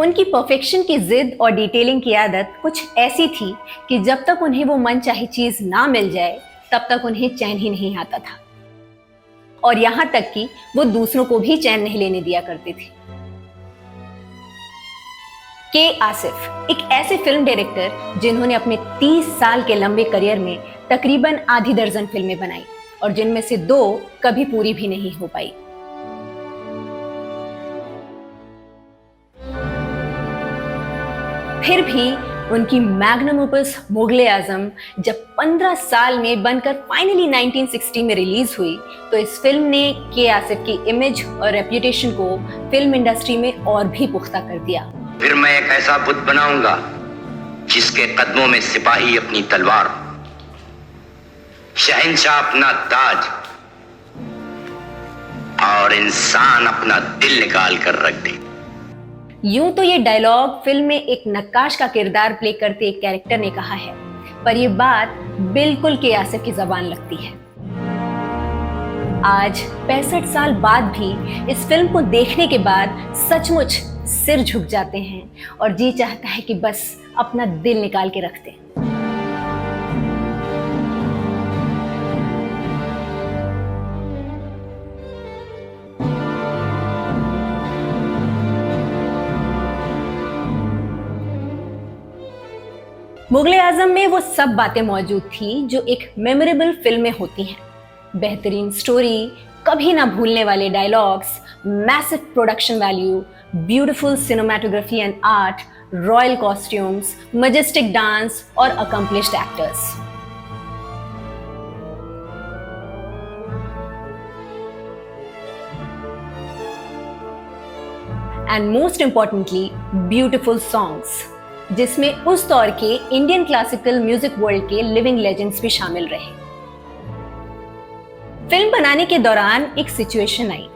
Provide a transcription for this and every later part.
उनकी परफेक्शन की जिद और डिटेलिंग की आदत कुछ ऐसी थी कि जब तक उन्हें वो मनचाही चीज ना मिल जाए तब तक उन्हें चैन ही नहीं आता था, और यहां तक कि वो दूसरों को भी चैन नहीं लेने दिया करते थे। के आसिफ एक ऐसे फिल्म डायरेक्टर जिन्होंने अपने 30 साल के लंबे करियर में तकरीबन आधी दर्जन फिल्में बनाई और जिनमें से 2 कभी पूरी भी नहीं हो पाई। फिर भी उनकी मैग्नम ओपस मुगले आजम जब 15 साल में बनकर फाइनली 1960 में रिलीज हुई तो इस फिल्म ने के आसिफ की इमेज और रेप्यूटेशन को फिल्म इंडस्ट्री में और भी पुख्ता कर दिया। फिर मैं एक ऐसा बुत बनाऊंगा जिसके कदमों में सिपाही अपनी तलवार, शहंशाह अपना ताज और इंसान अपना दिल निकाल कर रख दे। यूं तो ये डायलॉग फिल्म में एक नक्काश का किरदार प्ले करते एक कैरेक्टर ने कहा है, पर यह बात बिल्कुल के आसिफ की जबान लगती है। आज 65 साल बाद भी इस फिल्म को देखने के बाद सचमुच सिर झुक जाते हैं और जी चाहता है कि बस अपना दिल निकाल के रख दें। मुगले आजम में वो सब बातें मौजूद थी जो एक मेमोरेबल फिल्म में होती हैं। बेहतरीन स्टोरी, कभी ना भूलने वाले dialogues, massive production value, beautiful cinematography and art, royal costumes, majestic dance और accomplished actors. And most importantly beautiful songs, जिसमें उस दौर के इंडियन क्लासिकल म्यूजिक वर्ल्ड के लिविंग लेजेंड्स भी शामिल रहे। फिल्म बनाने के दौरान एक सिचुएशन आई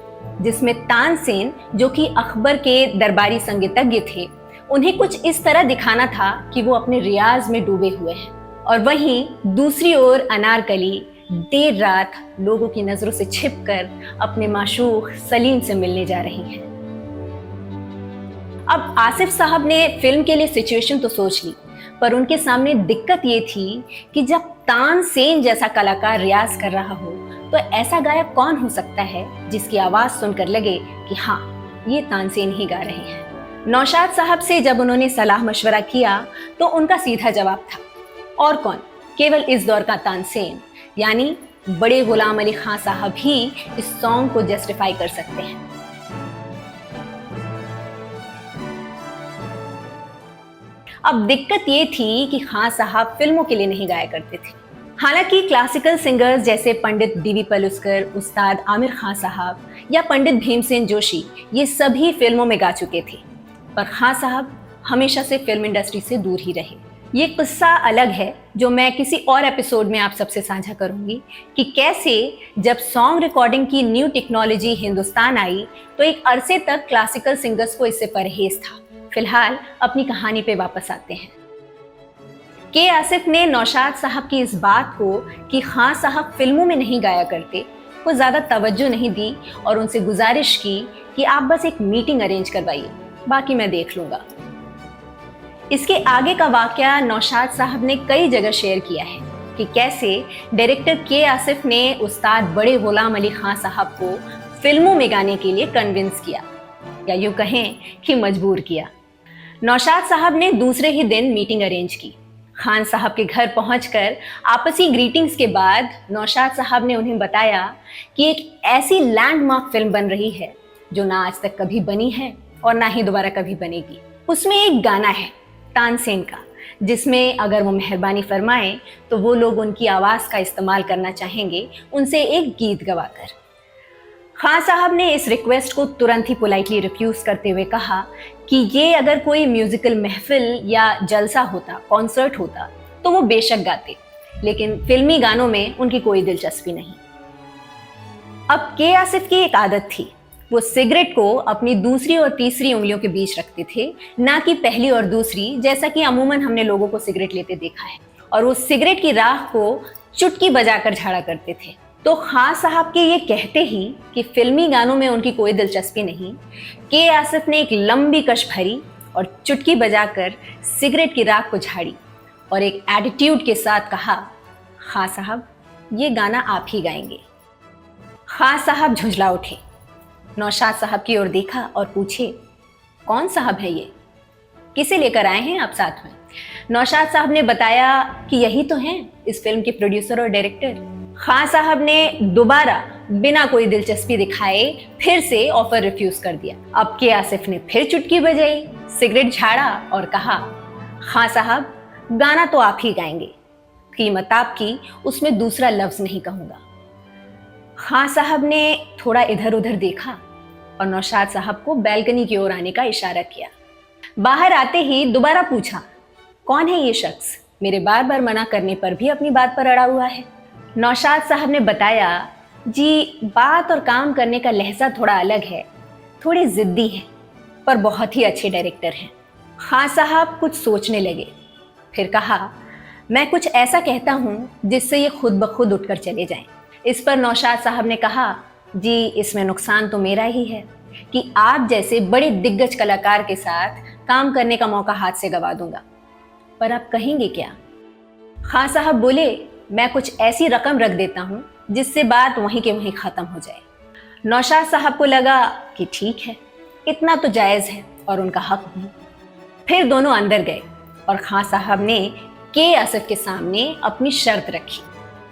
जिसमें तानसेन, जो कि अकबर के दरबारी संगीतज्ञ थे, उन्हें कुछ इस तरह दिखाना था कि वो अपने रियाज में डूबे हुए हैं, और वहीं दूसरी ओर अनारकली देर रात लोगों की नजरों से छिपकर अपने माशूक सलीम से मिलने जा रही हैं। अब आसिफ साहब ने फिल्म के लिए सिचुएशन तो सोच ली, पर उनके सामने दिक्कत ये थी कि जब तानसेन जैसा कलाकार रियाज कर रहा हो तो ऐसा गायक कौन हो सकता है जिसकी आवाज सुनकर लगे कि हाँ, ये तानसेन ही गा रहे हैं। नौशाद साहब से जब उन्होंने सलाह मशवरा किया तो उनका सीधा जवाब था, और कौन, केवल इस दौर का तानसेन, यानी बड़े गुलाम अली खान साहब ही इस सॉन्ग को जस्टिफाई कर सकते हैं। अब दिक्कत ये थी कि खान साहब फिल्मों के लिए नहीं गाया करते थे। हालांकि क्लासिकल सिंगर्स जैसे पंडित डीवी पलुस्कर, उस्ताद आमिर खान साहब या पंडित भीमसेन जोशी, ये सभी फिल्मों में गा चुके थे, पर खान साहब हमेशा से फिल्म इंडस्ट्री से दूर ही रहे। ये किस्सा अलग है जो मैं किसी और एपिसोड में आप सबसे साझा करूंगी कि कैसे जब सॉन्ग रिकॉर्डिंग की न्यू टेक्नोलॉजी हिंदुस्तान आई तो एक अरसे तक क्लासिकल सिंगर्स को इससे परहेज था। फिलहाल अपनी कहानी पे वापस आते हैं। के आसिफ ने नौशाद साहब की इस बात को कि खान साहब फिल्मों में नहीं गाया करते को ज्यादा तवज्जो नहीं दी और उनसे गुजारिश की कि आप बस एक मीटिंग अरेंज करवाइए, बाकी मैं देख लूंगा। इसके आगे का वाकया नौशाद साहब ने कई जगह शेयर किया है कि कैसे डायरेक्टर के आसिफ ने उस्ताद बड़े गुलाम अली खान साहब को फिल्मों में गाने के लिए कन्विंस किया, या यूं कहें कि मजबूर किया। नौशाद साहब ने दूसरे ही दिन मीटिंग अरेंज की। खान साहब के घर पहुंचकर आपसी ग्रीटिंग्स के बाद नौशाद साहब ने उन्हें बताया कि एक ऐसी लैंडमार्क फिल्म बन रही है जो ना आज तक कभी बनी है और ना ही दोबारा कभी बनेगी। उसमें एक गाना है तानसेन का, जिसमें अगर वो मेहरबानी फरमाएं तो वो लोग उनकी आवाज का इस्तेमाल करना चाहेंगे उनसे एक गीत गवाकर। खान साहब ने इस रिक्वेस्ट को तुरंत ही पोलाइटली रिफ्यूज करते हुए कहा कि ये अगर कोई म्यूजिकल महफिल या जलसा होता, कॉन्सर्ट होता, तो वो बेशक गाते, लेकिन फिल्मी गानों में उनकी कोई दिलचस्पी नहीं। अब के आसिफ की एक आदत थी, वो सिगरेट को अपनी दूसरी और तीसरी उंगलियों के बीच रखते थे, ना कि पहली और दूसरी, जैसा कि अमूमन हमने लोगों को सिगरेट लेते देखा है, और वो सिगरेट की राख को चुटकी बजाकर झाड़ा करते थे। तो खान साहब के ये कहते ही कि फिल्मी गानों में उनकी कोई दिलचस्पी नहीं, के आसिफ ने एक लंबी कश भरी और चुटकी बजाकर सिगरेट की राख को झाड़ी और एक एटीट्यूड के साथ कहा, खां साहब ये गाना आप ही गाएंगे। खां साहब झुंझला उठे, नौशाद साहब की ओर देखा और पूछे, कौन साहब है ये, किसे लेकर आए हैं आप साथ में? नौशाद साहब ने बताया कि यही तो हैं इस फिल्म के प्रोड्यूसर और डायरेक्टर। खां साहब ने दोबारा बिना कोई दिलचस्पी दिखाए फिर से ऑफर रिफ्यूज कर दिया। अब के आसिफ ने फिर चुटकी बजाई, सिगरेट झाड़ा और कहा, खां साहब गाना तो आप ही गाएंगे, कीमत आपकी, उसमें दूसरा लफ्ज नहीं कहूंगा। खां साहब ने थोड़ा इधर उधर देखा और नौशाद साहब को बैल्कनी की ओर आने का इशारा किया। बाहर आते ही दोबारा पूछा, कौन है ये शख्स, मेरे बार बार मना करने पर भी अपनी बात पर अड़ा हुआ है? नौशाद साहब ने बताया, जी बात और काम करने का लहजा थोड़ा अलग है, थोड़े जिद्दी है, पर बहुत ही अच्छे डायरेक्टर हैं। खां साहब कुछ सोचने लगे, फिर कहा, मैं कुछ ऐसा कहता हूँ जिससे ये खुद ब खुद उठकर चले जाएं। इस पर नौशाद साहब ने कहा, जी इसमें नुकसान तो मेरा ही है कि आप जैसे बड़े दिग्गज कलाकार के साथ काम करने का मौका हाथ से गवा दूंगा, पर आप कहेंगे क्या? खां साहब बोले, मैं कुछ ऐसी रकम रख देता हूँ जिससे बात वहीं के वहीं खत्म हो जाए। नौशाद साहब को लगा कि ठीक है, इतना तो जायज़ है और उनका हक भी। फिर दोनों अंदर गए और खां साहब ने के आसिफ के सामने अपनी शर्त रखी।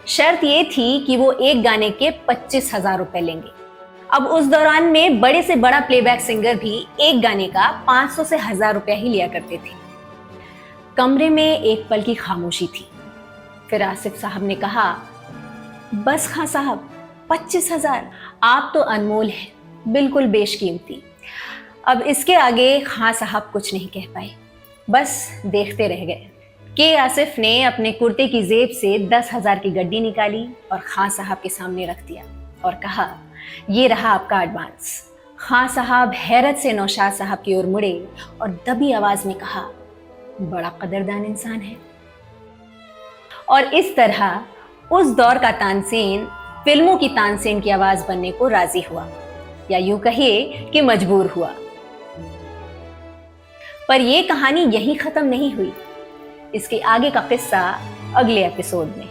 शर्त ये थी कि वो एक गाने के 25,000 रुपए लेंगे। अब उस दौरान में बड़े से बड़ा प्लेबैक सिंगर भी एक गाने का 500 से 1000 रुपया ही लिया करते थे। कमरे में एक पल की खामोशी थी। फिर आसिफ साहब ने कहा, बस खां साहब 25,000, आप तो अनमोल हैं, बिल्कुल बेशकीमती। अब इसके आगे खां साहब कुछ नहीं कह पाए, बस देखते रह गए। के आसिफ ने अपने कुर्ते की जेब से 10,000 की गड्डी निकाली और खां साहब के सामने रख दिया और कहा, ये रहा आपका एडवांस। खां साहब हैरत से नौशाद साहब की ओर मुड़े और दबी आवाज में कहा, बड़ा कदरदान इंसान है। और इस तरह उस दौर का तानसेन फिल्मों की तानसेन की आवाज बनने को राजी हुआ, या यूं कहिए कि मजबूर हुआ। पर यह कहानी यहीं खत्म नहीं हुई, इसके आगे का किस्सा अगले एपिसोड में।